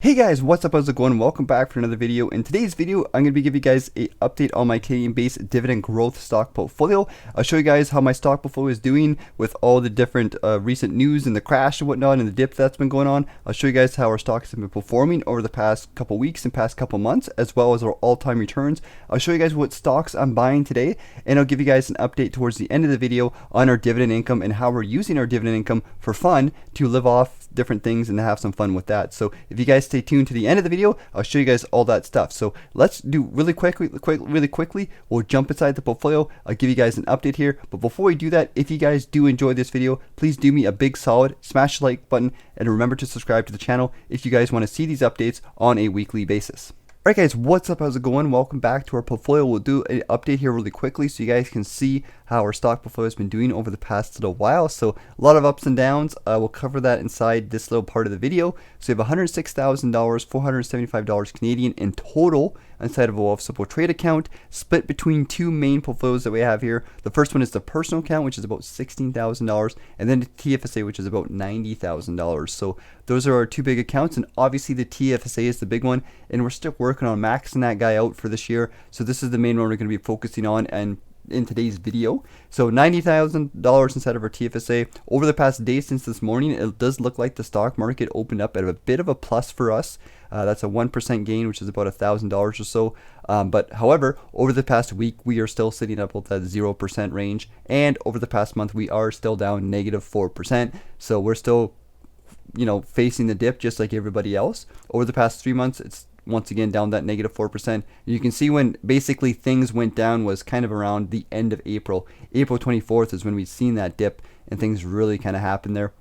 Hey guys, what's up? How's it going? Welcome back for another video. In today's video, I'm going to be giving you guys an update on my Canadian-based dividend growth stock portfolio. I'll show you guys how my stock portfolio is doing with all the different recent news and the crash and whatnot and the dip that's been going on. I'll show you guys how our stocks have been performing over the past couple weeks and past couple months, as well as our all-time returns. I'll show you guys what stocks I'm buying today, and I'll give you guys an update towards the end of the video on our dividend income and how we're using our dividend income for fun to live off different things and to have some fun with that. So if you guys stay tuned to the end of the video, I'll show you guys all that stuff. So let's do really quickly. We'll jump inside the portfolio. I'll give you guys an update here. But before we do that, if you guys do enjoy this video, please do me a big solid, smash the like button, and remember to subscribe to the channel if you guys want to see these updates on a weekly basis. Alright guys, what's up? How's it going? Welcome back to our portfolio. We'll do an update here really quickly so you guys can see how our stock portfolio has been doing over the past little while. So a lot of ups and downs. We'll cover that inside this little part of the video. So you have $106,000, $475 Canadian in total inside of a Wealth Simple trade account, split between two main portfolios that we have here. The first one is the personal account, which is about $16,000, and then the TFSA, which is about $90,000. So those are our two big accounts, and obviously the TFSA is the big one, and we're still working on maxing that guy out for this year. So this is the main one we're going to be focusing on and in today's video. So $90,000 inside of our TFSA. Over the past day since this morning, it does look like the stock market opened up at a bit of a plus for us. That's a 1% gain, which is about $1,000 or so. But however, over the past week, we are still sitting up at that 0% range. And over the past month, we are still down -4%. So we're still, facing the dip just like everybody else. Over the past 3 months, it's once again down that -4%. You can see when basically things went down was kind of around the end of April. April 24th is when we've seen that dip and things really kind of happened there.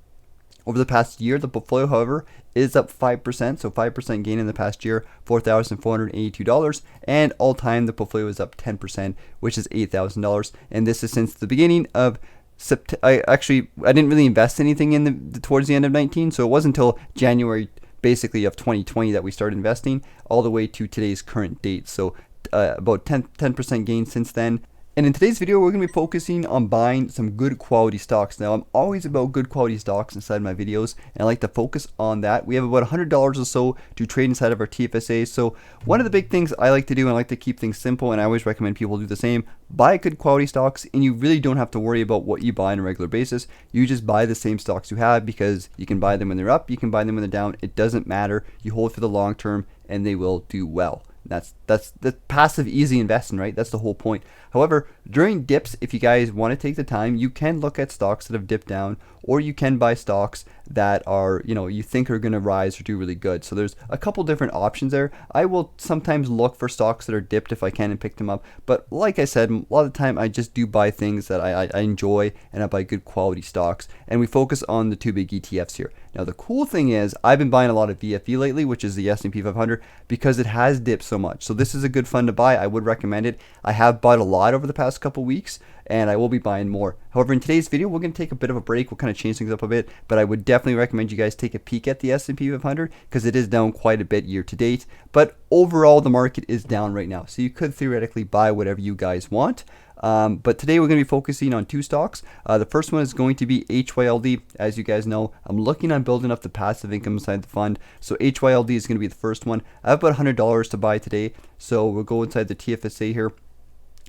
Over the past year, the portfolio, however, is up 5%, so 5% gain in the past year, $4,482, and all time the portfolio is up 10%, which is $8,000, and this is since the beginning of September. I didn't really invest anything in towards the end of 19, so it wasn't until January basically of 2020 that we started investing all the way to today's current date. So about 10% gain since then. And in today's video, we're going to be focusing on buying some good quality stocks. Now, I'm always about good quality stocks inside my videos, and I like to focus on that. We have about $100 or so to trade inside of our TFSA. So one of the big things I like to do, and I like to keep things simple, and I always recommend people do the same, buy good quality stocks, and you really don't have to worry about what you buy on a regular basis. You just buy the same stocks you have because you can buy them when they're up, you can buy them when they're down. It doesn't matter. You hold for the long term, and they will do well. That's the passive easy investing, right? That's the whole point. However, during dips, if you guys want to take the time, you can look at stocks that have dipped down, or you can buy stocks that are, you think are going to rise or do really good. So there's a couple different options there. I will sometimes look for stocks that are dipped if I can and pick them up. But like I said, a lot of the time I just do buy things that I enjoy, and I buy good quality stocks. And we focus on the two big ETFs here. Now the cool thing is I've been buying a lot of VFE lately, which is the S&P 500, because it has dipped so much. So this is a good fund to buy. I would recommend it. I have bought a lot over the past couple weeks, and I will be buying more. However, in today's video, we're going to take a bit of a break. We'll kind of change things up a bit, but I would definitely recommend you guys take a peek at the S&P 500 because it is down quite a bit year to date. But overall, the market is down right now, so you could theoretically buy whatever you guys want. But today we're going to be focusing on two stocks. The first one is going to be HYLD. As you guys know, I'm looking on building up the passive income inside the fund. So HYLD is going to be the first one. I have about $100 to buy today. So we'll go inside the TFSA here.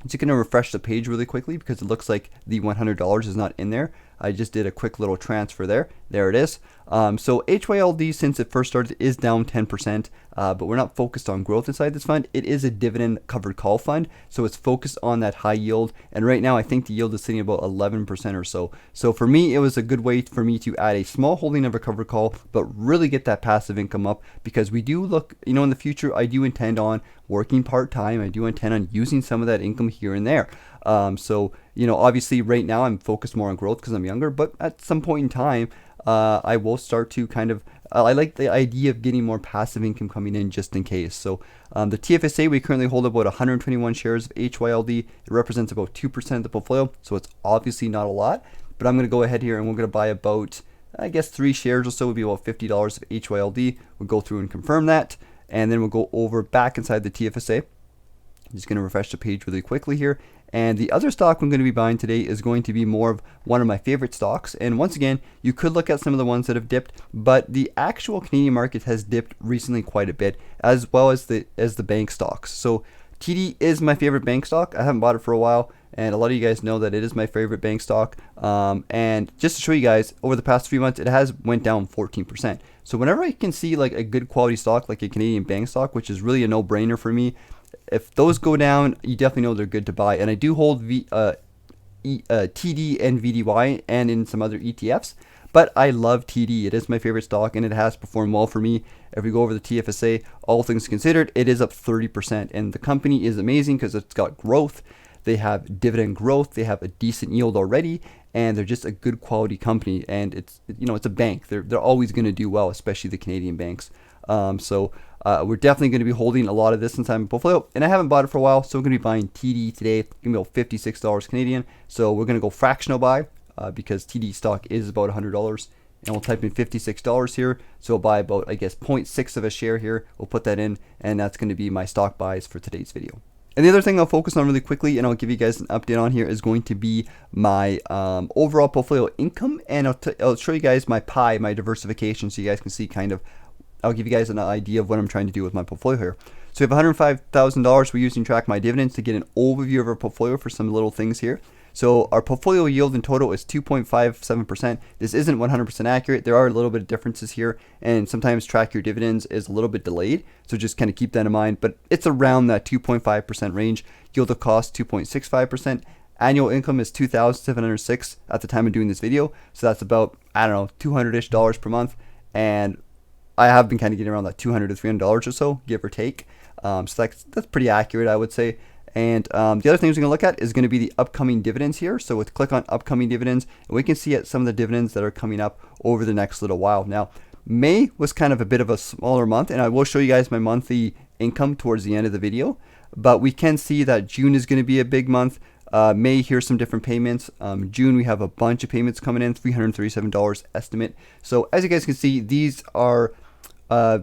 I'm just going to refresh the page really quickly because it looks like the $100 is not in there. I just did a quick little transfer there. There it is. So HYLD, since it first started, is down 10%, but we're not focused on growth inside this fund. It is a dividend covered call fund, so it's focused on that high yield. And right now, I think the yield is sitting about 11% or so. So for me, it was a good way for me to add a small holding of a covered call, but really get that passive income up because we do look, in the future, I do intend on working part-time. I do intend on using some of that income here and there. So, obviously right now I'm focused more on growth because I'm younger, but at some point in time, I will start to kind of, I like the idea of getting more passive income coming in just in case. So the TFSA, we currently hold about 121 shares of HYLD. It represents about 2% of the portfolio, so it's obviously not a lot, but I'm going to go ahead here and we're going to buy about, I guess 3 shares or so would be about $50 of HYLD. We'll go through and confirm that, and then we'll go over back inside the TFSA. I'm just going to refresh the page really quickly here, And the other stock I'm going to be buying today is going to be more of one of my favorite stocks. And once again, you could look at some of the ones that have dipped, but the actual Canadian market has dipped recently quite a bit, as well as the bank stocks. So TD is my favorite bank stock. I haven't bought it for a while, and a lot of you guys know that it is my favorite bank stock. And just to show you guys, over the past few months, it has went down 14%. So whenever I can see like a good quality stock, like a Canadian bank stock, which is really a no-brainer for me, if those go down, you definitely know they're good to buy. And I do hold TD and VDY and in some other ETFs. But I love TD. It is my favorite stock, and it has performed well for me. If we go over the TFSA, all things considered, it is up 30%. And the company is amazing because it's got growth. They have dividend growth. They have a decent yield already, and they're just a good quality company. And it's a bank. They're always going to do well, especially the Canadian banks. So we're definitely going to be holding a lot of this inside my portfolio, and I haven't bought it for a while, so I'm going to be buying TD today. It's going to be about $56 Canadian. So we're going to go fractional buy. Because TD stock is about $100, and we'll type in $56 here, so we'll buy about, I guess, 0.6 of a share here. We'll put that in, and that's going to be my stock buys for today's video. And the other thing I'll focus on really quickly, and I'll give you guys an update on here, is going to be my overall portfolio income, and I'll show you guys my pie, my diversification, so you guys can see kind of, I'll give you guys an idea of what I'm trying to do with my portfolio here. So we have $105,000 we're using Track My Dividends to get an overview of our portfolio for some little things here. So our portfolio yield in total is 2.57%. This isn't 100% accurate. There are a little bit of differences here, and sometimes Track Your Dividends is a little bit delayed. So just kind of keep that in mind, but it's around that 2.5% range. Yield of cost 2.65%. Annual income is $2,706 at the time of doing this video. So that's about, I don't know, $200-ish per month. And I have been kind of getting around that $200 to $300 or so, give or take. So that's pretty accurate, I would say. And the other things we're going to look at is going to be the upcoming dividends here. So let's click on upcoming dividends, and we can see at some of the dividends that are coming up over the next little while. Now, May was kind of a bit of a smaller month, and I will show you guys my monthly income towards the end of the video. But we can see that June is going to be a big month. May, here's some different payments. June, we have a bunch of payments coming in, $337 estimate. So as you guys can see, these are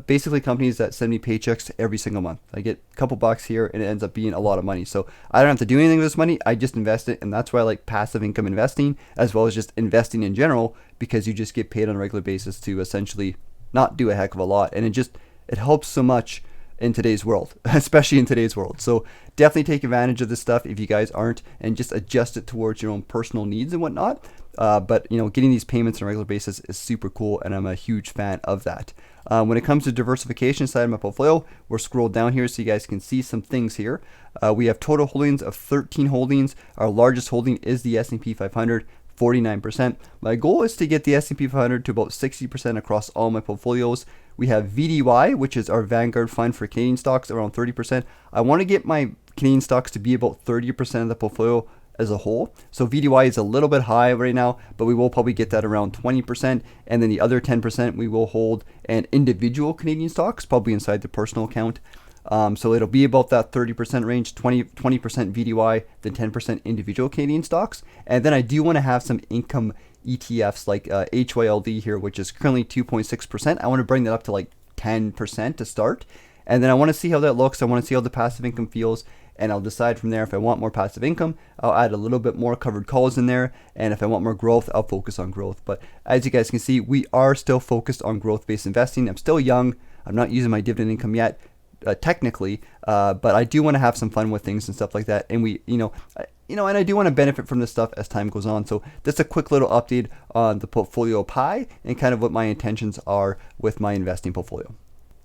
basically companies that send me paychecks every single month. I get a couple bucks here, and it ends up being a lot of money. So I don't have to do anything with this money. I just invest it, and that's why I like passive income investing, as well as just investing in general, because you just get paid on a regular basis to essentially not do a heck of a lot. And it helps so much in today's world, especially in today's world. So definitely take advantage of this stuff if you guys aren't, and just adjust it towards your own personal needs and whatnot. But getting these payments on a regular basis is super cool, and I'm a huge fan of that. When it comes to diversification side of my portfolio, we're scrolled down here so you guys can see some things here. We have total holdings of 13 holdings. Our largest holding is the S&P 500, 49%. My goal is to get the S&P 500 to about 60% across all my portfolios. We have VDY, which is our Vanguard fund for Canadian stocks, around 30%. I want to get my Canadian stocks to be about 30% of the portfolio as a whole. So VDY is a little bit high right now, but we will probably get that around 20%. And then the other 10% we will hold in individual Canadian stocks, probably inside the personal account. So it'll be about that 30% range, 20% VDY, then 10% individual Canadian stocks. And then I do want to have some income ETFs like HYLD here, which is currently 2.6%. I want to bring that up to like 10% to start. And then I want to see how that looks. I want to see how the passive income feels. And I'll decide from there if I want more passive income, I'll add a little bit more covered calls in there. And if I want more growth, I'll focus on growth. But as you guys can see, we are still focused on growth-based investing. I'm still young. I'm not using my dividend income yet, technically, but I do want to have some fun with things and stuff like that. And and I do want to benefit from this stuff as time goes on. So just a quick little update on the portfolio pie and kind of what my intentions are with my investing portfolio.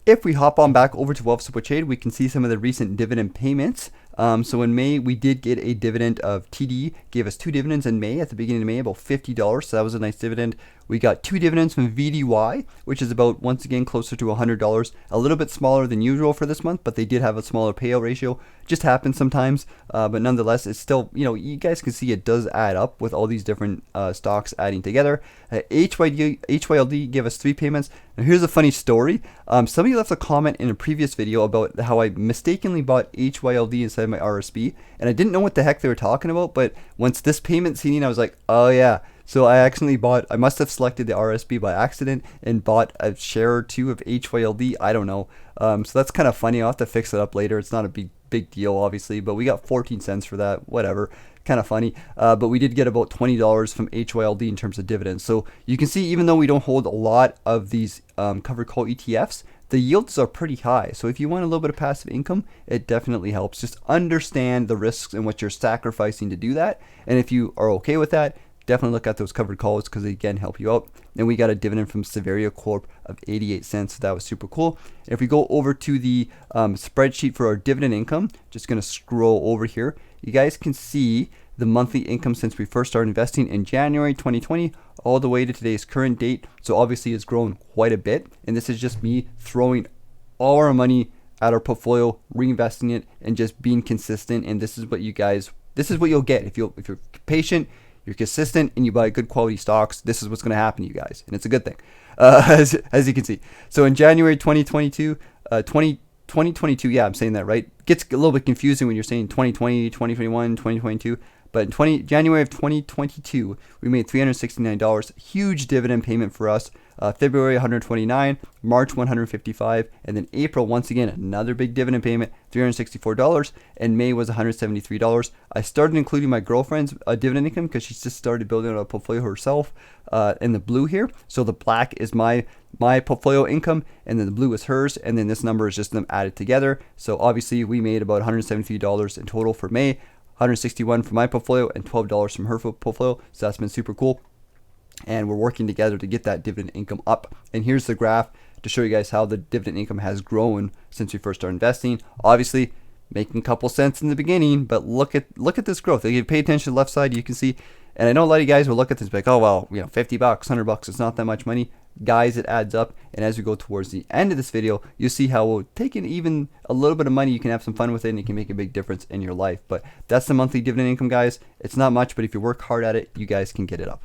If we hop on back over to Wealth Simple Trade, we can see some of the recent dividend payments. So in May, we did get a dividend of TD, gave us 2 dividends in May, at the beginning of May, about $50. So that was a nice dividend. We got 2 dividends from VDY, which is about, once again, closer to $100. A little bit smaller than usual for this month, but they did have a smaller payout ratio. Just happens sometimes, but nonetheless, it's still, you guys can see it does add up with all these different stocks adding together. HYLD gave us 3 payments. And here's a funny story. Some of you left a comment in a previous video about how I mistakenly bought HYLD inside my RSP, and I didn't know what the heck they were talking about, but once this payment seen, I was like, oh yeah. So I must have selected the RSP by accident and bought a share or two of HYLD. I don't know. So that's kind of funny. I'll have to fix it up later. It's not a big big deal, obviously, but we got 14 cents for that, whatever. Kind of funny, but we did get about $20 from HYLD in terms of dividends. So you can see, even though we don't hold a lot of these covered call ETFs, the yields are pretty high. So if you want a little bit of passive income, it definitely helps. Just understand the risks and what you're sacrificing to do that. And if you are okay with that, definitely look at those covered calls, because they again help you out. And we got a dividend from Severia Corp of 88 cents. So that was super cool. If we go over to the spreadsheet for our dividend income, just going to scroll over here, you guys can see the monthly income since we first started investing in January 2020 all the way to today's current date. So obviously it's grown quite a bit, and this is just me throwing all our money at our portfolio, reinvesting it, and just being consistent. And this is what you'll get if you're patient, you're consistent, and you buy good quality stocks. This is what's going to happen to you guys, and it's a good thing, as you can see. So in January 2022, 2022, yeah, I'm saying that right. Gets a little bit confusing when you're saying 2020, 2021, 2022. But in January of 2022, we made $369. Huge dividend payment for us. February, $129, March, $155, and then April, once again, another big dividend payment, $364, and May was $173. I started including my girlfriend's dividend income because she just started building a portfolio herself in the blue here. So the black is my portfolio income, and then the blue is hers, and then this number is just them added together. So obviously we made about $173 in total for May, $161 from my portfolio, and $12 from her portfolio. So that's been super cool. And we're working together to get that dividend income up. And here's the graph to show you guys how the dividend income has grown since we first started investing. Obviously, making a couple cents in the beginning, but look at this growth. If you pay attention to the left side, you can see. And I know a lot of you guys will look at this and be like, oh well, $50, $100, it's not that much money. Guys, it adds up. And as we go towards the end of this video, you'll see how we'll take in even a little bit of money. You can have some fun with it, and it can make a big difference in your life. But that's the monthly dividend income, guys. It's not much, but if you work hard at it, you guys can get it up.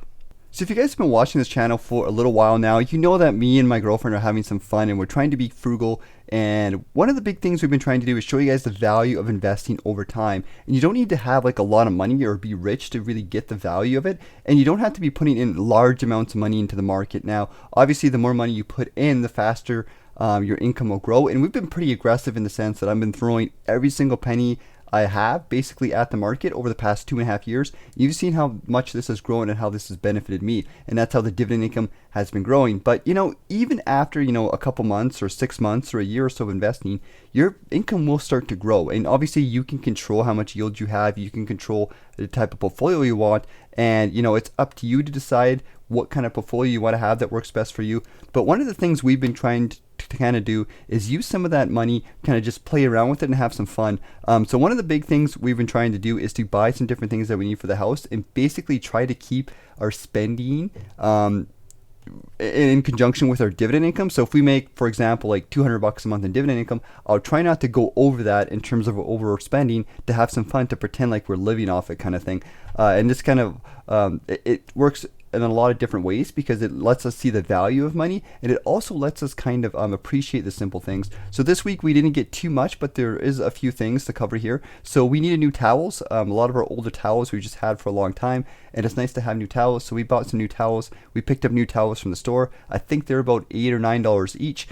So if you guys have been watching this channel for a little while now, you know that me and my girlfriend are having some fun, and we're trying to be frugal. And one of the big things we've been trying to do is show you guys the value of investing over time. And you don't need to have like a lot of money or be rich to really get the value of it. And you don't have to be putting in large amounts of money into the market. Now, obviously, the more money you put in, the faster your income will grow. And we've been pretty aggressive in the sense that I've been throwing every single penny I have basically at the market over the past 2.5 years. You've seen how much this has grown and how this has benefited me, and that's how the dividend income has been growing. But even after a couple months or 6 months or a year or so of investing, your income will start to grow. And obviously you can control how much yield you have, you can control the type of portfolio you want, and it's up to you to decide what kind of portfolio you want to have that works best for you. But one of the things we've been trying to kind of do is use some of that money, kind of just play around with it and have some fun. So one of the big things we've been trying to do is to buy some different things that we need for the house, and basically try to keep our spending in conjunction with our dividend income. So if we make, for example, like $200 a month in dividend income, I'll try not to go over that in terms of overspending, to have some fun, to pretend like we're living off it, kind of thing. And this kind of it works in a lot of different ways, because it lets us see the value of money, and it also lets us kind of appreciate the simple things. So this week we didn't get too much, but there is a few things to cover here. So we needed new towels. A lot of our older towels we just had for a long time, and it's nice to have new towels. So we bought some new towels. We picked up new towels from the store. I think they're about $8 or $9 each.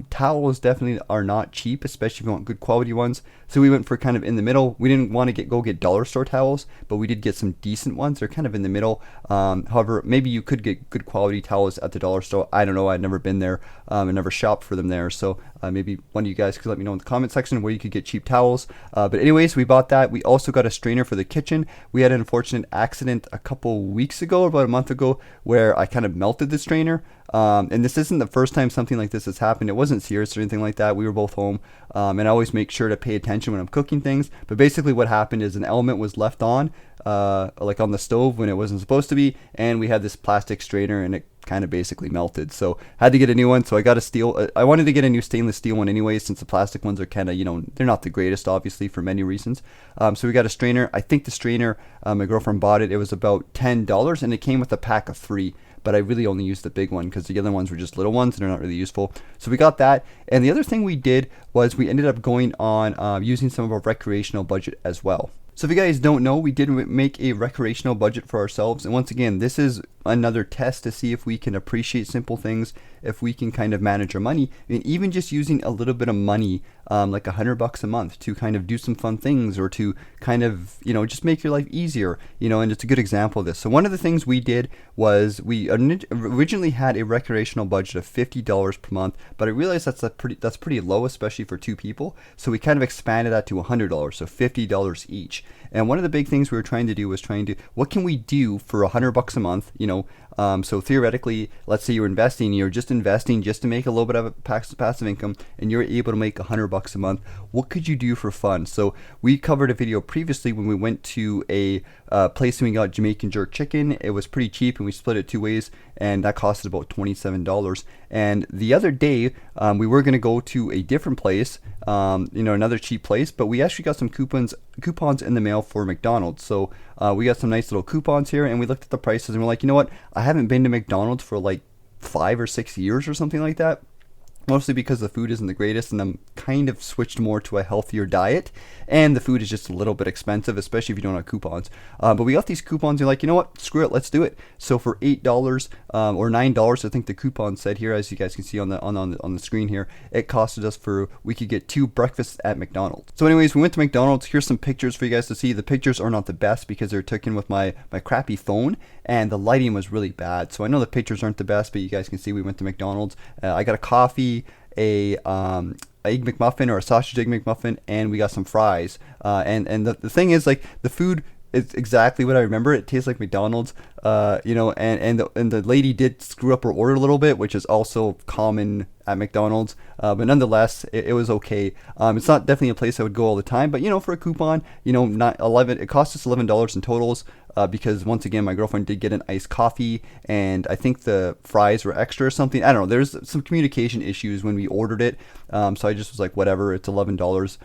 Towels definitely are not cheap, especially if you want good quality ones. So we went for kind of in the middle. We didn't want to go get dollar store towels, but we did get some decent ones. They're kind of in the middle. However, maybe you could get good quality towels at the dollar store. I don't know. I'd never been there. I never shopped for them there. So maybe one of you guys could let me know in the comment section where you could get cheap towels. But anyways, we bought that. We also got a strainer for the kitchen. We had an unfortunate accident a couple weeks ago, or about a month ago, where I kind of melted the strainer. And this isn't the first time something like this has happened. It wasn't serious or anything like that. We were both home, and I always make sure to pay attention when I'm cooking things. But basically what happened is an element was left on, like on the stove when it wasn't supposed to be, and we had this plastic strainer, and it kind of basically melted. So had to get a new one. So I got a steel. I wanted to get a new stainless steel one anyway, since the plastic ones are kind of, they're not the greatest, obviously, for many reasons. So we got a strainer. I think the strainer, my girlfriend bought it. It was about $10, and it came with a pack of 3. But I really only used the big one, because the other ones were just little ones and they're not really useful. So we got that. And the other thing we did was we ended up going on using some of our recreational budget as well. So if you guys don't know, we did make a recreational budget for ourselves. And once again, this is another test to see if we can appreciate simple things if we can kind of manage our money, and even just using a little bit of money, like $100 a month, to kind of do some fun things, or to kind of, you know, just make your life easier, you know. And it's a good example of this. So one of the things we did was we originally had a recreational budget of $50 per month, but I realized that's pretty low, especially for two people. So we kind of expanded that to $100, so $50 each. And one of the big things we were trying to do was what can we do for $100 a month, you know. So theoretically, let's say you're just investing just to make a little bit of a passive income, and you're able to make $100 a month. What could you do for fun? So we covered a video previously when we went to a place and we got Jamaican jerk chicken. It was pretty cheap, and we split it two ways, and that costed about $27. And the other day, we were going to go to a different place, you know, another cheap place, but we actually got some coupons in the mail for McDonald's. So we got some nice little coupons here, and we looked at the prices, and we're like, you know what, I haven't been to McDonald's for like 5 or 6 years or something like that. Mostly because the food isn't the greatest, and I'm kind of switched more to a healthier diet, and the food is just a little bit expensive, especially if you don't have coupons. But we got these coupons, and you're like, you know what, screw it, let's do it. So for $8 or $9, I think the coupon said here, as you guys can see on the screen here, it costed us we could get 2 breakfasts at McDonald's. So anyways, we went to McDonald's. Here's some pictures for you guys to see. The pictures are not the best because they're taken with my crappy phone, and the lighting was really bad. So I know the pictures aren't the best, but you guys can see we went to McDonald's. I got a coffee, a egg McMuffin, or a sausage egg McMuffin, and we got some fries. And the thing is, like, the food is exactly what I remember. It tastes like McDonald's, you know, and the lady did screw up her order a little bit, which is also common at McDonald's, but nonetheless, it was okay. It's not definitely a place I would go all the time, but you know, for a coupon, you know, it cost us $11 in totals. Because once again, my girlfriend did get an iced coffee, and I think the fries were extra or something. I don't know. There's some communication issues when we ordered it, so I just was like, whatever. It's $11.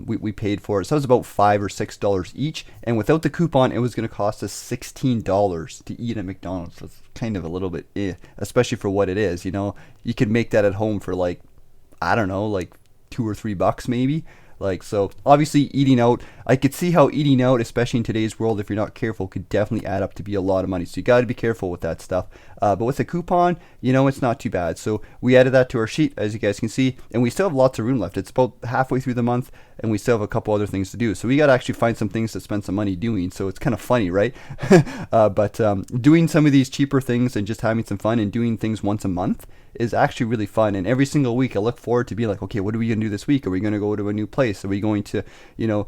We paid for it, so it was about $5 or $6 each. And without the coupon, it was going to cost us $16 to eat at McDonald's. So it's kind of a little bit, especially for what it is. You know, you could make that at home for like, I don't know, like $2 or $3 maybe. Like, so obviously eating out, I could see how eating out, especially in today's world, if you're not careful, could definitely add up to be a lot of money. So you got to be careful with that stuff. But with a coupon, you know, it's not too bad. So we added that to our sheet, as you guys can see, and we still have lots of room left. It's about halfway through the month, and we still have a couple other things to do. So we got to actually find some things to spend some money doing. So it's kind of funny, right? But doing some of these cheaper things and just having some fun and doing things once a month is actually really fun. And every single week I look forward to be like, okay, what are we gonna do this week? Are we gonna go to a new place? Are we going to, you know,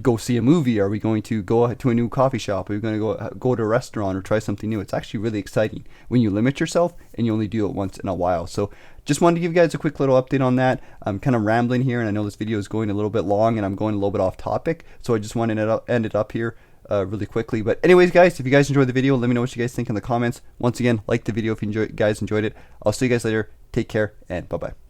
go see a movie? Are we going to go to a new coffee shop? Are we going to go to a restaurant or try something new? It's actually really exciting when you limit yourself and you only do it once in a while. So just wanted to give you guys a quick little update on that. I'm kind of rambling here, and I know this video is going a little bit long, and I'm going a little bit off topic, so I just wanted to end it up here really quickly. But anyways, guys, if you guys enjoyed the video, let me know what you guys think in the comments. Once again, like the video if you guys enjoyed it. I'll see you guys later. Take care, and bye-bye.